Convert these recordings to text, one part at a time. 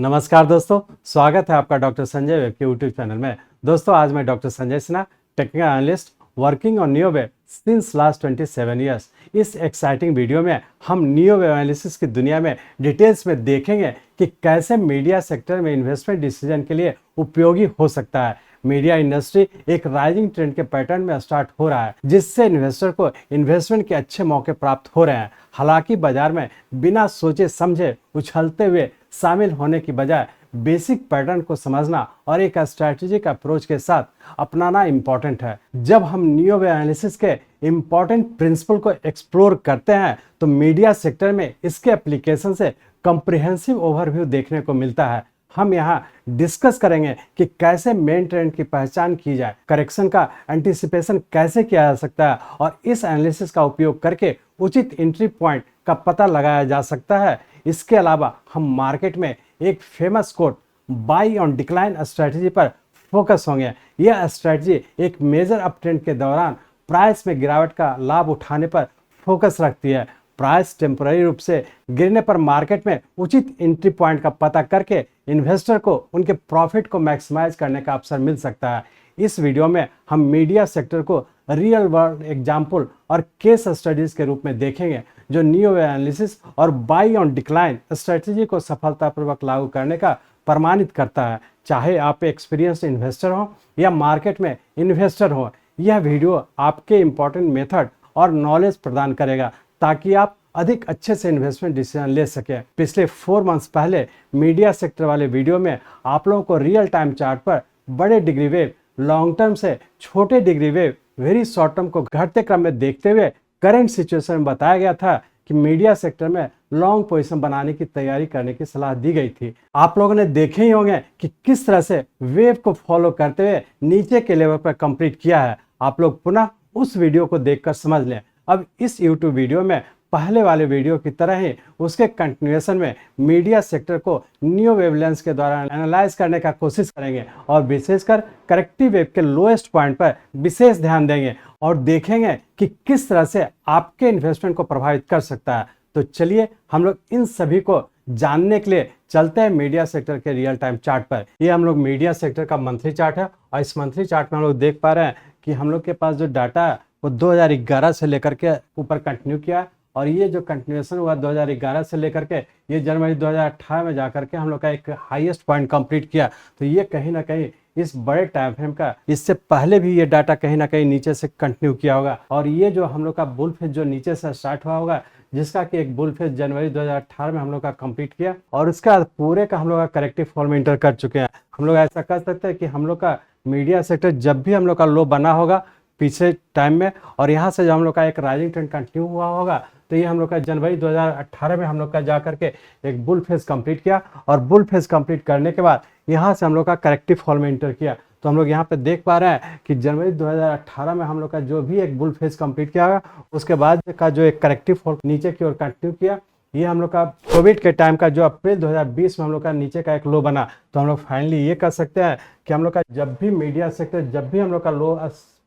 नमस्कार दोस्तों, स्वागत है आपका डॉक्टर संजय वेब के यूट्यूब चैनल में। दोस्तों आज मैं doctor Sanjay Sinha, technical analyst working on neo web since last 27 years. इस एक्साइटिंग वीडियो में हम नियो वेब एनालिसिस की दुनिया में डिटेल्स में देखेंगे कि कैसे मीडिया सेक्टर में इन्वेस्टमेंट डिसीजन के लिए उपयोगी हो सकता है। मीडिया इंडस्ट्री एक राइजिंग ट्रेंड के पैटर्न में स्टार्ट हो रहा है, जिससे इन्वेस्टर को इन्वेस्टमेंट के अच्छे मौके प्राप्त हो रहे हैं। हालांकि बाजार में बिना सोचे समझे उछलते हुए शामिल होने की बजाय बेसिक पैटर्न को समझना और एक स्ट्रैटेजिक अप्रोच के साथ अपनाना इम्पोर्टेंट है। जब हम नियो वेब एनालिसिस के इम्पोर्टेंट प्रिंसिपल को एक्सप्लोर करते हैं तो मीडिया सेक्टर में इसके एप्लीकेशन से कॉम्प्रिहेंसिव ओवरव्यू देखने को मिलता है। हम यहाँ डिस्कस करेंगे कि कैसे मेन ट्रेंड की पहचान की जाए, करेक्शन का एंटिसिपेशन कैसे किया जा सकता है और इस एनालिसिस का उपयोग करके उचित एंट्री पॉइंट का पता लगाया जा सकता है। इसके अलावा हम मार्केट में एक famous quote by on decline strategy पर फोकस होंगे। यह स्ट्रेटजी एक मेजर अप ट्रेंड के दौरान प्राइस में गिरावट का लाभ उठाने पर फोकस रखती है। प्राइस टेम्पररी रूप से गिरने पर मार्केट में उचित एंट्री पॉइंट का पता करके इन्वेस्टर को उनके प्रॉफिट को मैक्सिमाइज करने का अवसर मिल सकता है। इस वीडियो में हम मीडिया सेक्टर को रियल वर्ल्ड एग्जाम्पल और केस स्टडीज के रूप में देखेंगे, जो नियो वेब एनालिसिस और बाई ऑन डिक्लाइन स्ट्रेटजी को सफलतापूर्वक लागू करने का प्रमाणित करता है। चाहे आप एक्सपीरियंस्ड इन्वेस्टर हो या मार्केट में इन्वेस्टर हो, यह वीडियो आपके इंपॉर्टेंट मेथड और नॉलेज प्रदान करेगा ताकि आप अधिक अच्छे से इन्वेस्टमेंट डिसीजन ले सके। पिछले 4 मंथ्स पहले मीडिया सेक्टर वाले वीडियो में आप लोगों को रियल टाइम चार्ट पर बड़े डिग्री वेव, लॉन्ग टर्म से छोटे degree wave, very short term को घटते क्रम में देखते हुए करंट सिचुएशन में बताया गया था कि मीडिया सेक्टर में लॉन्ग पोजीशन बनाने की तैयारी करने की सलाह दी गई थी। आप लोगों ने देखे ही होंगे कि किस तरह से वेव को फॉलो करते हुए नीचे के लेवल पर कंप्लीट किया है। आप लोग पुनः उस वीडियो को देखकर समझ लें। अब इस यूट्यूब वीडियो में पहले वाले वीडियो की तरह ही उसके कंटिन्यूएशन में मीडिया सेक्टर को नियो वेवलेंस के द्वारा एनालाइज करने का कोशिश करेंगे और विशेषकर करेक्टिव वेव के लोएस्ट पॉइंट पर विशेष ध्यान देंगे और देखेंगे कि किस तरह से आपके इन्वेस्टमेंट को प्रभावित कर सकता है। तो चलिए हम लोग इन सभी को जानने के लिए चलते हैं मीडिया सेक्टर के रियल टाइम चार्ट पर। ये हम लोग मीडिया सेक्टर का मंथली चार्ट है और इस मंथली चार्ट में हम लोग देख पा रहे हैं कि हम लोग के पास जो डाटा है वो 2011 से लेकर के ऊपर कंटिन्यू किया है और ये जो कंटिन्यूएशन हुआ 2011 से लेकर के ये जनवरी 2018 में जाकर के हम लोग का एक हाईएस्ट पॉइंट कंप्लीट किया। तो ये कहीं ना कहीं इस बड़े टाइम फ्रेम का, इससे पहले भी ये डाटा कहीं ना कहीं नीचे से कंटिन्यू किया होगा और ये जो हम लोग का बुल फेज जो नीचे से स्टार्ट हुआ होगा, जिसका कि एक बुल फेज जनवरी 2018 में हम लोग का कंप्लीट किया और उसका पूरे का हम लोग का करेक्टिव फॉल में इंटर कर चुके हैं। हम लोग ऐसा कर सकते हैं कि हम लोग का मीडिया सेक्टर जब भी हम लोग का लो बना होगा पिछले टाइम में और यहाँ से जब हम लोग का एक राइजिंग ट्रेंड कंटिन्यू हुआ होगा, तो ये हम लोग का जनवरी 2018 में हम लोग का जा करके एक बुल फेज कंप्लीट किया और बुल फेज कंप्लीट करने के बाद यहाँ से हम लोग का करेक्टिव फॉल में इंटर किया। तो हम लोग यहाँ पे देख पा रहे हैं कि जनवरी 2018 में हम लोग का जो भी एक बुल फेज कंप्लीट किया होगा, उसके बाद का जो एक करेक्टिव फॉल नीचे की ओर कंटिन्यू किया, ये हम लोग का कोविड के टाइम का जो अप्रैल 2020 में हम लोग का नीचे का एक लो बना। तो हम लोग फाइनली ये कर सकते हैं कि हम लोग का जब भी मीडिया सेक्टर जब भी हम लोग का लो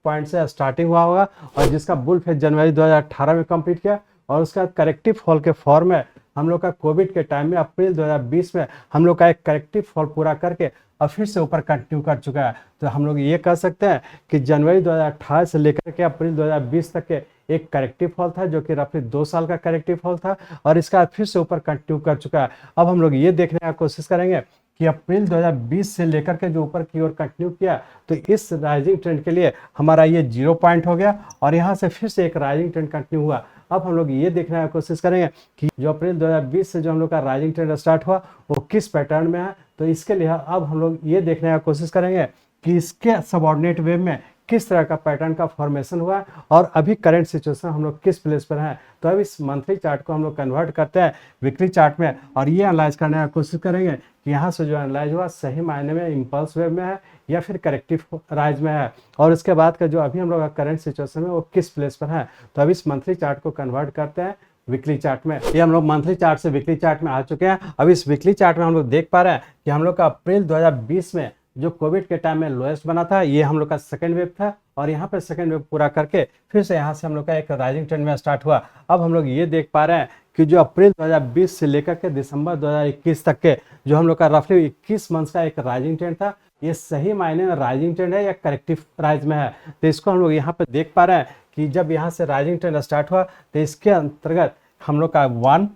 पॉइंट से स्टार्टिंग हुआ होगा और जिसका बुल फेज जनवरी 2018 में कंप्लीट किया और उसका करेक्टिव फॉल के फॉर्म में हम लोग का कोविड के टाइम में अप्रैल 2020 में हम लोग का एक करेक्टिव फॉल पूरा करके और फिर से ऊपर कंटिन्यू कर चुका है। तो हम लोग ये कह सकते हैं कि जनवरी 2018 से लेकर के अप्रैल 2020 तक के एक करेक्टिव फॉल था, जो कि रफली 2 साल का करेक्टिव फॉल था और इसका फिर से ऊपर कंटिन्यू कर चुका है। अब हम लोग ये देखने की कोशिश करेंगे कि अप्रैल 2020 से लेकर के जो ऊपर की ओर कंटिन्यू किया, तो इस राइजिंग ट्रेंड के लिए हमारा ये 0 पॉइंट हो गया और यहाँ से फिर से एक राइजिंग ट्रेंड कंटिन्यू हुआ। अब हम लोग ये देखने की कोशिश करेंगे कि जो अप्रैल 2020 से जो हम लोग का राइजिंग ट्रेंड स्टार्ट हुआ वो किस पैटर्न में है। तो इसके लिए अब हम लोग ये देखने की कोशिश करेंगे कि इसके सबऑर्डिनेट वेव में किस तरह का पैटर्न का फॉर्मेशन हुआ है और अभी करंट सिचुएशन हम लोग किस प्लेस पर हैं। तो अब इस मंथली चार्ट को हम लोग कन्वर्ट करते हैं वीकली चार्ट में और ये एनालाइज करने की कोशिश करेंगे कि यहाँ से जो एनालाइज हुआ सही मायने में इंपल्स वेव में है या फिर करेक्टिव राइज में है और उसके बाद का जो अभी हम लोग का करंट सिचुएशन है वो किस प्लेस पर है। तो अब इस मंथली चार्ट को कन्वर्ट करते हैं वीकली चार्ट में। ये हम लोग मंथली चार्ट से वीकली चार्ट में आ चुके हैं। अब इस वीकली चार्ट में हम लोग देख पा रहे हैं कि हम लोग का अप्रैल 2020 में जो कोविड के टाइम में लोएस्ट बना था, ये हम लोग का सेकेंड वेव था और यहाँ पे सेकंड वेव पूरा करके फिर से यहाँ से हम लोग का एक राइजिंग ट्रेंड में स्टार्ट हुआ। अब हम लोग ये देख पा रहे हैं कि जो अप्रैल 2020 से लेकर के दिसंबर 2021 तक के जो हम लोग का रफली 21 मंथ्स का एक राइजिंग ट्रेंड था, ये सही मायने में राइजिंग ट्रेंड है या करेक्टिव राइज में है। तो इसको हम लोग यहाँ पे देख पा रहे हैं कि जब यहाँ से राइजिंग ट्रेंड स्टार्ट हुआ तो इसके अंतर्गत हम लोग का 1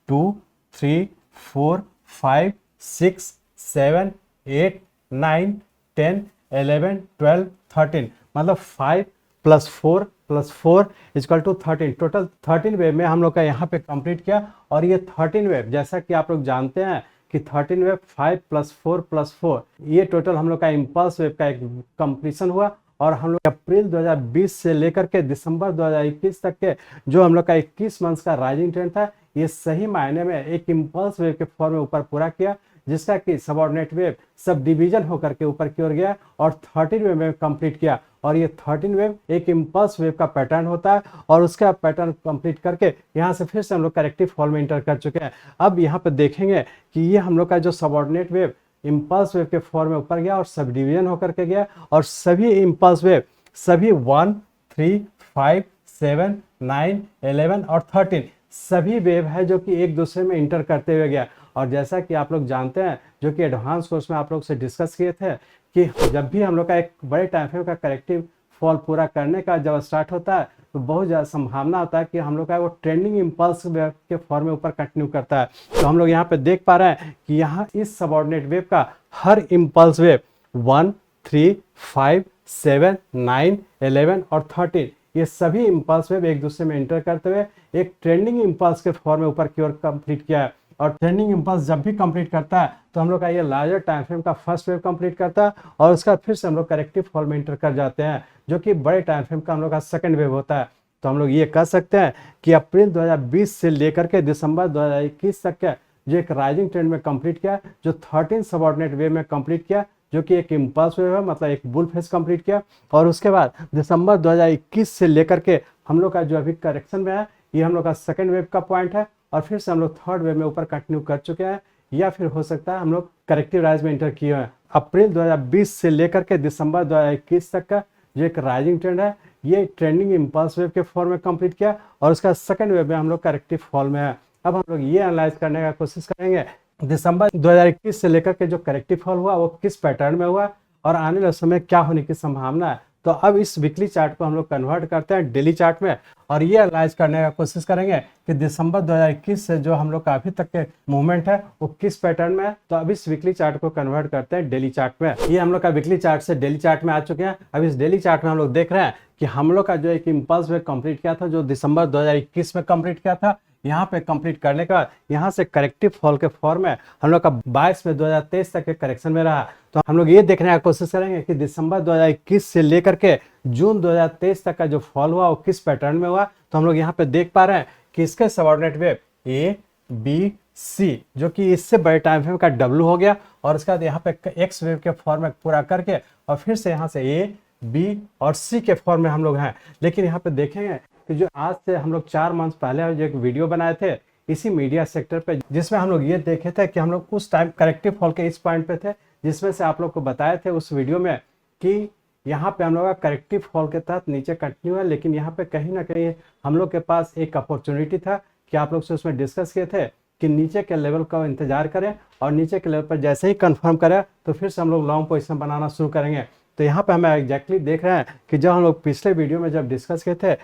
2 3 4 5 6 7 8 9 10 11 12 13 मतलब 5 + 4 + 4 = 13, टोटल 13 वेव में हम लोग का यहाँ पे कंप्लीट किया। और ये 13 वेव जैसा कि आप लोग जानते हैं कि 13 वेव 5 + 4 + 4 ये टोटल हम लोग का इम्पल्स वेव का एक कंप्लीशन हुआ। और हम लोग अप्रैल 2020 से लेकर के दिसंबर 2021 तक के जो हम लोग का 21 मंथ्स का राइजिंग ट्रेंड था, ये सही मायने में एक इम्पल्स वेव के फॉर्म में ऊपर पूरा किया, जिसका कि सबऑर्डिनेट वेव सब डिवीजन होकर के ऊपर की ओर गया और 13 वेव में कंप्लीट किया। और ये 13 वेव एक इम्पल्स वेव का पैटर्न होता है और उसका पैटर्न कंप्लीट करके यहाँ से फिर से हम लोग करेक्टिव फॉल में इंटर कर चुके हैं। अब यहाँ पे देखेंगे कि ये हम लोग का जो सबऑर्डिनेट वेव इम्पल्स वेव के फॉर्म में ऊपर गया और सब डिवीजन होकर के गया, और सभी इम्पल्स वेव सभी 1 3 5 7 9 11 और 13 सभी वेव है जो कि एक दूसरे में इंटर करते हुए गया। और जैसा कि आप लोग जानते हैं, जो कि एडवांस कोर्स में आप लोग से डिस्कस किए थे, कि जब भी हम लोग का एक बड़े टाइम फ्रेम का करेक्टिव फॉल पूरा करने का जब स्टार्ट होता है तो बहुत ज़्यादा संभावना होता है कि हम लोग का वो ट्रेंडिंग इम्पल्स वेव के फॉर्म में ऊपर कंटिन्यू करता है। तो हम लोग यहाँ पे देख पा रहे हैं कि यहाँ इस सबऑर्डिनेट वेव का हर इम्पल्स वेव 1 3 5 7 9 11 और 13 ये सभी इम्पल्स वेव एक दूसरे में इंटर करते हुए एक ट्रेंडिंग इम्पल्स के फॉर्म में ऊपर की ओर कंप्लीट किया है। और ट्रेंडिंग इम्पल्स जब भी कंप्लीट करता है तो हम लोग का ये लार्जर टाइम फ्रेम का फर्स्ट वेव कंप्लीट करता है और उसका बाद फिर से हम लोग करेक्टिव फॉल में इंटर कर जाते हैं, जो कि बड़े टाइम फ्रेम का हम लोग का सेकंड वेव होता है। तो हम लोग ये कह सकते हैं कि अप्रैल 2020 से लेकर के दिसंबर 2021 तक का जो एक राइजिंग ट्रेंड में कंप्लीट किया, जो 13 सबऑर्डिनेट वेव में कंप्लीट किया, जो कि एक इम्पल्स वेव है, मतलब एक बुल फेज कंप्लीट किया। और उसके बाद दिसंबर 2021 से लेकर के हम लोग का जो अभी करेक्शन में है, ये हम लोग का सेकंड वेव का पॉइंट है और फिर से हम लोग थर्ड वेव में ऊपर कंटिन्यू कर चुके हैं, या फिर हो सकता है हम लोग करेक्टिव राइज में इंटर किए हैं। अप्रैल 2020 से लेकर के दिसंबर 2021 तक का जो एक राइजिंग ट्रेंड है, ये ट्रेंडिंग इम्पल्स वेव के फॉर्म में कंप्लीट किया और उसका सेकंड वेव में हम लोग करेक्टिव फॉल में है। अब हम लोग ये एनालाइज करने का कोशिश करेंगे दिसंबर 2021 से लेकर के जो करेक्टिव फॉल हुआ वो किस पैटर्न में हुआ और आने वाले समय क्या होने की संभावना है। तो अब इस वीकली चार्ट को हम लोग कन्वर्ट करते हैं डेली चार्ट में और ये एनालाइज करने का कोशिश करेंगे कि दिसंबर 2021 से जो हम लोग का अभी तक के मूवमेंट है वो किस पैटर्न में है। तो अब इस वीकली चार्ट को कन्वर्ट करते हैं डेली चार्ट में। ये हम लोग का वीकली चार्ट से डेली चार्ट में आ चुके हैं। अब इस डेली चार्ट में हम लोग देख रहे हैं कि हम लोग का जो एक इम्पल्स वेव कंप्लीट किया था, जो दिसंबर 2021 में कंप्लीट किया था, यहाँ पे कंप्लीट करने के बाद यहाँ से करेक्टिव फॉल के फॉर्म में हम लोग का 22 में 2023 तक के करेक्शन में रहा। तो हम लोग ये देखने की कोशिश करेंगे कि दिसंबर 2021 से लेकर के जून 2023 तक का जो फॉल हुआ वो किस पैटर्न में हुआ। तो हम लोग यहाँ पे देख पा रहे हैं कि इसके subordinate wave A B C, जो कि इससे बड़े टाइम फ्रेम का डब्ल्यू हो गया और उसके बाद यहाँ पे एक्स वेव के फॉर्म में पूरा करके और फिर से यहाँ से ए बी और सी के फॉर्म में हम लोग हैं। लेकिन यहाँ पे देखेंगे कि जो आज से हम लोग 4 मंथ पहले जो एक वीडियो बनाए थे इसी मीडिया सेक्टर पे, जिसमें हम लोग ये देखे थे कि हम लोग उस टाइम करेक्टिव फॉल के इस पॉइंट पे थे, जिसमें से आप लोग को बताए थे उस वीडियो में कि यहाँ पे हम लोग का करेक्टिव फॉल के तहत नीचे कंटिन्यू है। लेकिन यहाँ पे कहीं ना कहीं हम लोग के पास एक अपॉर्चुनिटी था कि आप लोग से उसमें डिस्कस किए थे कि नीचे के लेवल का इंतजार करें और नीचे के लेवल पर जैसे ही कंफर्म करें तो फिर से हम लोग लॉन्ग पोजीशन बनाना शुरू करेंगे। तो यहाँ पे हम एग्जैक्टली देख रहे हैं कि जब हम लोग पिछले वीडियो में जब डिस्कस किए थे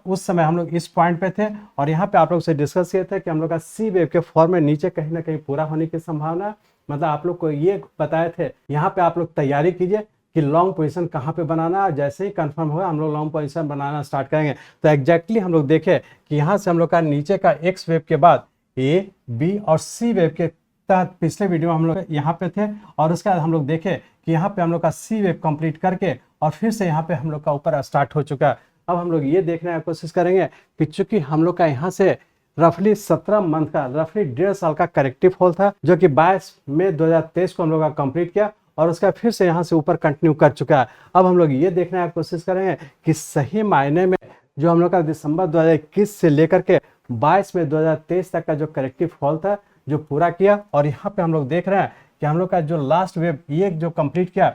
उस समय हम लोग इस पॉइंट पे थे और यहाँ पे आप लोग से डिस्कस किए थे कि हम लोग का सी वेव के फॉर्म में नीचे कहीं ना कहीं पूरा होने की संभावना, मतलब आप लोग को ये बताए थे यहाँ पे आप लोग तैयारी कीजिए कि लॉन्ग पोजीशन कहाँ पे बनाना है। जैसे ही कंफर्म होगा हम लोग लॉन्ग पोजीशन बनाना स्टार्ट करेंगे। तो एग्जैक्टली हम लोग देखें कि यहाँ से हम लोग का नीचे का एक्स वेव के बाद ए बी और सी वेव के तहत पिछले वीडियो में हम लोग यहाँ पे थे और उसके बाद हम लोग देखे कि यहाँ पे हम लोग का सी वेव कंप्लीट करके और फिर से यहाँ पे हम लोग का ऊपर स्टार्ट हो चुका है। अब हम लोग ये देखने की कोशिश करेंगे कि चूंकि हम लोग का यहाँ से रफली 17 मंथ का रफली 1.5 साल का करेक्टिव फॉल था, जो कि 22 मई 2023 को हम लोग का कंप्लीट किया और उसका फिर से यहाँ से ऊपर कंटिन्यू कर चुका है। अब हम लोग ये देखने की कोशिश करेंगे कि सही मायने में जो हम लोग का दिसंबर 2021 से लेकर के 22 मई 2023 तक का जो करेक्टिव फॉल था जो पूरा किया। और यहाँ पे हम लोग देख रहे हैं कि हम लोग का जो लास्ट वेव ये जो कंप्लीट किया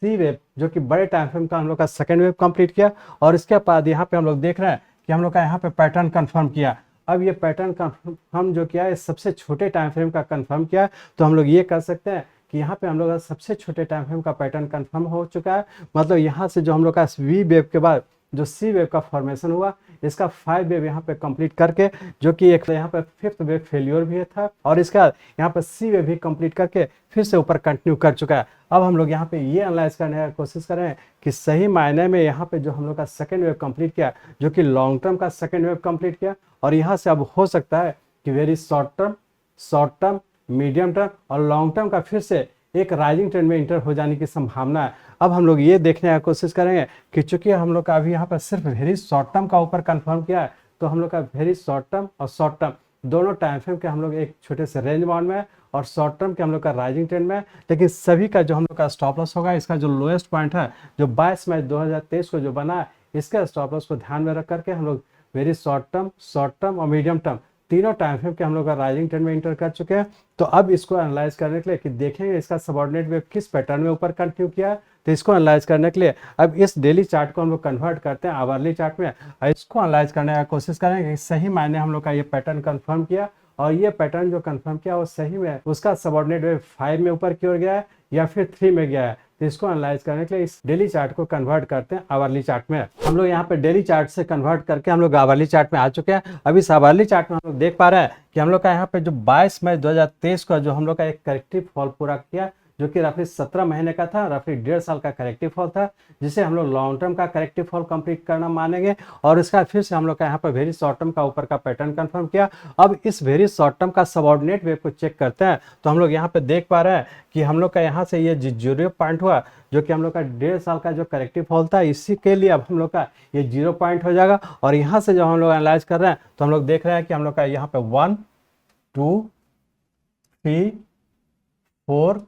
सी वेव जो कि बड़े टाइम फ्रेम का हम लोग का सेकेंड वेव कंप्लीट किया, और इसके बाद यहाँ पे हम लोग देख रहे हैं कि हम लोग का यहाँ पे पैटर्न कंफर्म किया। अब ये पैटर्न कंफर्म जो किया है सबसे छोटे टाइम फ्रेम का कंफर्म किया, तो हम लोग ये कर सकते हैं कि यहाँ पे हम लोग का सबसे छोटे टाइम फ्रेम का पैटर्न कंफर्म हो चुका है। मतलब यहाँ से जो हम लोग का वी वेव के बाद जो सी वेव का फॉर्मेशन हुआ, इसका 5 वेव यहाँ पे कंप्लीट करके, जो कि एक यहाँ पे 5th वेव फेल्योर भी था, और इसका यहाँ पे सी वेव भी कंप्लीट करके फिर से ऊपर कंटिन्यू कर चुका है। अब हम लोग यहाँ पे ये एनालाइज करने की कोशिश कर रहे हैं कि सही मायने में यहाँ पे जो हम लोग का सेकेंड वेव कंप्लीट किया, जो कि लॉन्ग टर्म का सेकेंड वेव कंप्लीट किया, और यहाँ से अब हो सकता है कि very short term, medium term और लॉन्ग टर्म का फिर से एक राइजिंग ट्रेंड में इंटर हो जाने की संभावना है। अब हम लोग ये देखने की कोशिश करेंगे कि चूंकि हम लोग का अभी यहाँ पर सिर्फ वेरी शॉर्ट टर्म का ऊपर कंफर्म किया है, तो हम लोग का वेरी शॉर्ट टर्म और शॉर्ट टर्म दोनों टाइम फ्रेम के हम लोग एक छोटे से रेंज बाउंड में है, और शॉर्ट टर्म के हम लोग का राइजिंग ट्रेंड में है। लेकिन सभी का जो हम लोग का स्टॉप लॉस होगा, इसका जो लोएस्ट पॉइंट है जो 22 मई 2023 को जो बना है, इसके स्टॉप लॉस को ध्यान में रख करके हम लोग वेरी शॉर्ट टर्म और मीडियम टर्म तीनों टाइम फ्रेम के हम लोग का राइजिंग ट्रेंड में इंटर कर चुके हैं। तो अब इसको एनालाइज करने के लिए कि देखेंगे इसका सबऑर्डिनेट वेव किस पैटर्न में ऊपर कंटिन्यू किया, तो इसको एनालाइज करने के लिए अब इस डेली चार्ट को हम लोग कन्वर्ट करते हैं आवरली चार्ट में, और इसको एनालाइज करने की कोशिश करेंगे कि सही मायने हम लोग का ये पैटर्न कंफर्म किया, और ये पैटर्न जो कंफर्म किया वो सही में उसका सबऑर्डिनेट वेव 5 में ऊपर की ओर गया है या फिर 3 में गया है। तो इसको एनालाइज करने के लिए इस डेली चार्ट को कन्वर्ट करते हैं आवरली चार्ट में। हम लोग यहाँ पे डेली चार्ट से कन्वर्ट करके हम लोग आवरली चार्ट में आ चुके हैं। अभी इस आवरली चार्ट में हम लोग देख पा रहे हैं कि हम लोग का यहाँ पे जो 22 मई 2023 को जो हम लोग का एक करेक्टिव फॉल पूरा किया, जो कि रफली 17 महीने का था, रफली 1.5 साल का करेक्टिव फॉल था, जिसे हम लोग लॉन्ग टर्म का करेक्टिव फॉल कंप्लीट करना मानेंगे। और इसका फिर से हम लोग का यहाँ पर वेरी शॉर्ट टर्म का ऊपर का पैटर्न कंफर्म किया। अब इस वेरी शॉर्ट टर्म का सबऑर्डिनेट वेव को चेक करते हैं, तो हम लोग यहाँ पे देख पा रहे हैं कि हम लोग का यहाँ से ये 0 पॉइंट हुआ, जो कि हम लोग का 1.5 साल का जो करेक्टिव फॉल था, इसी के लिए अब हम लोग का ये 0 पॉइंट हो जाएगा। और यहाँ से जब हम लोग एनालाइज कर रहे हैं, तो हम लोग देख रहे हैं कि हम लोग का यहाँ पे 1 2 3 4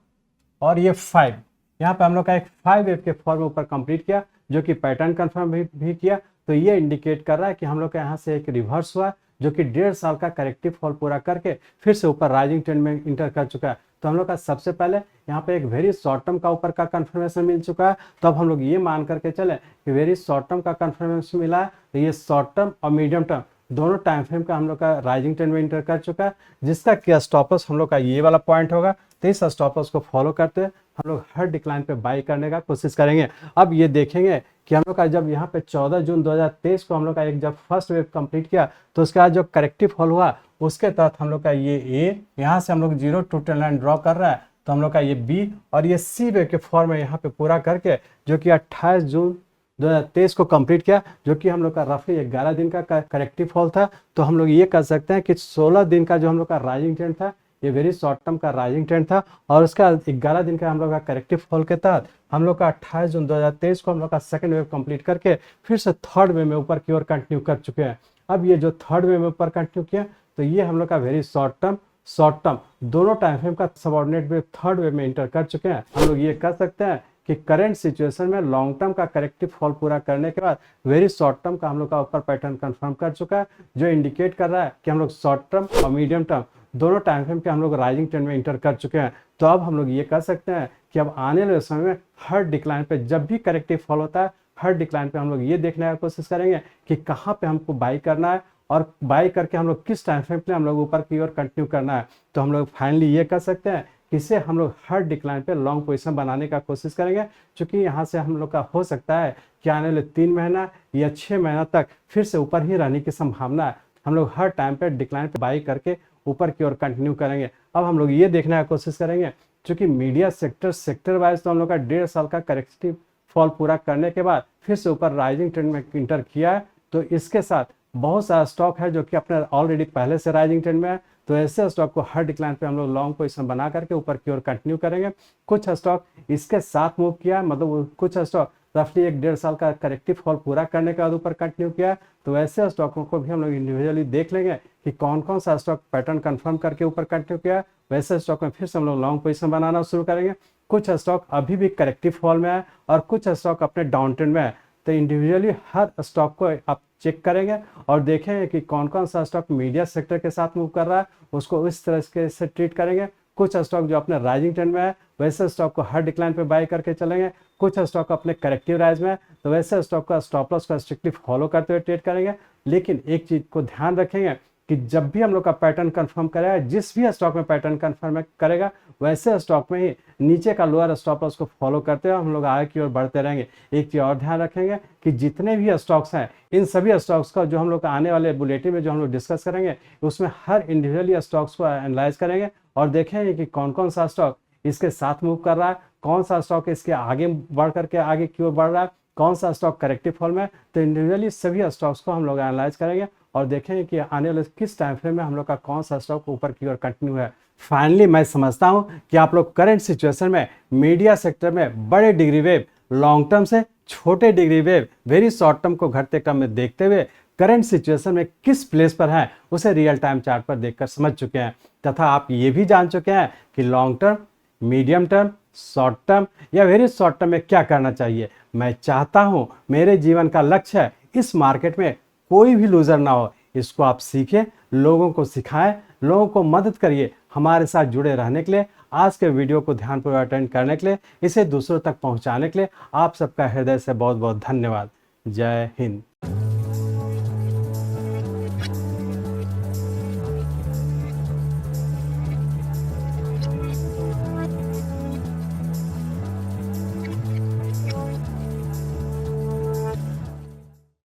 और ये 5, यहाँ पे हम लोग का एक 5 वेव के फॉर्म ऊपर कंप्लीट किया, जो कि पैटर्न कंफर्म भी किया। तो ये इंडिकेट कर रहा है कि हम लोग का यहाँ से एक रिवर्स हुआ, जो कि 1.5 साल का करेक्टिव फॉल पूरा करके फिर से ऊपर राइजिंग ट्रेंड में इंटर कर चुका है। तो हम लोग का सबसे पहले यहाँ पे एक वेरी शॉर्ट टर्म का ऊपर का कंफर्मेशन मिल चुका है। तो अब हम लोग ये मान करके चले कि वेरी शॉर्ट टर्म का कंफर्मेशन मिला है, तो ये शॉर्ट टर्म और मीडियम टर्म दोनों टाइम फ्रेम का हम लोग का राइजिंग ट्रेंड में इंटर कर चुका है, जिसका क्या स्टॉप लॉस हम लोग का ये वाला पॉइंट होगा। तो इस स्टॉप लॉस को फॉलो करते हुए हम लोग हर डिक्लाइन पे बाई करने का कोशिश करेंगे। अब ये देखेंगे कि हम लोग का जब यहाँ पे 14 जून 2023 को हम लोग का एक जब फर्स्ट वेव कंप्लीट किया, तो उसके बाद जो करेक्टिव फॉल हुआ, उसके तहत हम लोग का ये ए, यहाँ से हम लोग 0 टू ट्रेंड लाइन ड्रॉ कर रहा है, तो हम लोग का ये बी और ये सी वेव के फॉर्म में यहाँ पे पूरा करके, जो कि 28 जून 2023 को कंप्लीट किया, जो कि हम लोग का रफली 11 दिन का करेक्टिव फॉल था। तो हम लोग ये कर सकते हैं कि 16 दिन का जो हम लोग का राइजिंग ट्रेंड था, ये वेरी शॉर्ट टर्म का राइजिंग ट्रेंड था, और उसका 11 दिन का हम लोग का करेक्टिव फॉल के तहत हम लोग का 28 जून 2023 को हम लोग का सेकंड वेव कंप्लीट करके फिर से थर्ड वेव में ऊपर की ओर कंटिन्यू कर चुके हैं। अब ये जो थर्ड वेव में ऊपर कंटिन्यू किया, तो ये हम लोग का वेरी शॉर्ट टर्म दोनों टाइम फ्रेम का सबऑर्डिनेट वेव थर्ड वेव में इंटर कर चुके हैं। हम लोग ये कर सकते हैं कि करंट सिचुएशन में लॉन्ग टर्म का करेक्टिव फॉल पूरा करने के बाद वेरी शॉर्ट टर्म का हम लोग का ऊपर पैटर्न कंफर्म कर चुका है, जो इंडिकेट कर रहा है कि हम लोग शॉर्ट टर्म और मीडियम टर्म दोनों टाइम फ्रेम के हम लोग राइजिंग ट्रेंड में इंटर कर चुके हैं। तो अब हम लोग ये कर सकते हैं कि अब आने वाले समय में हर डिक्लाइन पे जब भी करेक्टिव फॉल होता है, हर डिक्लाइन पे हम लोग ये देखने की कोशिश करेंगे कि कहाँ पे हमको बाई करना है, और बाई करके हम लोग किस टाइम फ्रेम पे हम लोग ऊपर की ओर कंटिन्यू करना है। तो हम लोग फाइनली ये कर सकते हैं कि इसे हम लोग हर डिक्लाइन पे लॉन्ग पोजीशन बनाने का कोशिश करेंगे, क्योंकि यहाँ से हम लोग का हो सकता है कि आने वाले 3 महीना या 6 महीना तक फिर से ऊपर ही रहने की संभावना है। हम लोग हर टाइम पे डिक्लाइन पे बाई करके ऊपर की ओर कंटिन्यू करेंगे। अब हम लोग ये देखने की कोशिश करेंगे, क्योंकि मीडिया सेक्टर वाइज तो हम लोग का 1.5 साल का करेक्टिव फॉल पूरा करने के बाद फिर से ऊपर राइजिंग ट्रेंड में इंटर किया है। तो इसके साथ बहुत सारा स्टॉक है जो कि अपने ऑलरेडी पहले से राइजिंग ट्रेंड में है। तो ऐसे स्टॉक को हर डिक्लाइन पे हम लोग लॉन्ग पोजीशन बना करके ऊपर की ओर कंटिन्यू करेंगे। कुछ स्टॉक इसके साथ मूव किया, मतलब कुछ स्टॉक रफली 1.5 साल का करेक्टिव फॉल पूरा करने के बाद ऊपर कंटिन्यू किया। तो ऐसे स्टॉकों को भी हम लोग इंडिविजुअली देख लेंगे कि कौन कौन सा स्टॉक पैटर्न कंफर्म करके ऊपर कंटिन्यू किया। वैसे स्टॉक में फिर से हम लोग लॉन्ग पोजीशन बनाना शुरू करेंगे। कुछ स्टॉक अभी भी करेक्टिव फॉल में है और कुछ स्टॉक अपने डाउन ट्रेंड में है। तो इंडिविजुअली हर स्टॉक को आप चेक करेंगे और देखेंगे कि कौन कौन सा स्टॉक मीडिया सेक्टर के साथ मूव कर रहा है, उसको इस तरह से ट्रीट करेंगे। कुछ स्टॉक जो अपने राइजिंग ट्रेंड में है वैसे स्टॉक को हर डिक्लाइन पे बाय करके चलेंगे, कुछ स्टॉक अपने करेक्टिव राइज में है तो वैसे स्टॉक का स्टॉप लॉस को स्ट्रिक्टली फॉलो करते हुए ट्रेड करेंगे। लेकिन एक चीज को ध्यान रखेंगे कि जब भी हम लोग का पैटर्न कंफर्म करेगा, जिस भी स्टॉक में पैटर्न कंफर्म करेगा वैसे स्टॉक में ही नीचे का लोअर स्टॉप लॉस को फॉलो करते हुए हम लोग आगे की ओर बढ़ते रहेंगे। एक चीज और ध्यान रखेंगे कि जितने भी स्टॉक्स हैं इन सभी स्टॉक्स का जो हम लोग आने वाले बुलेटिन में जो हम लोग डिस्कस करेंगे उसमें हर इंडिविजुअली स्टॉक्स को एनालाइज करेंगे और देखेंगे कि कौन कौन सा स्टॉक इसके साथ मूव कर रहा है, कौन सा स्टॉक इसके आगे बढ़ करके आगे की ओर बढ़ रहा है, कौन सा स्टॉक करेक्टिव फॉल में है। तो इंडिविजुअली सभी स्टॉक्स को हम लोग एनालाइज करेंगे और देखेंगे कि आने वाले किस टाइम फ्रेम में हम लोग का कौन सा स्टॉक ऊपर की ओर कंटिन्यू है। फाइनली मैं समझता हूं कि आप लोग करंट सिचुएशन में मीडिया सेक्टर में बड़े डिग्री वेव लॉन्ग टर्म से छोटे degree wave very short term को घटते क्रम में देखते हुए करंट सिचुएशन में किस प्लेस पर है उसे रियल टाइम चार्ट पर देखकर समझ चुके हैं, तथा आप ये भी जान चुके हैं कि long term, medium term, short term या वेरी शॉर्ट टर्म में क्या करना चाहिए। मैं चाहता हूं मेरे जीवन का लक्ष्य है इस मार्केट में कोई भी लूजर ना हो। इसको आप सीखें, लोगों को सिखाएं, लोगों को मदद करिए। हमारे साथ जुड़े रहने के लिए, आज के वीडियो को ध्यानपूर्वक अटेंड करने के लिए, इसे दूसरों तक पहुंचाने के लिए आप सबका हृदय से बहुत बहुत धन्यवाद। जय हिंद।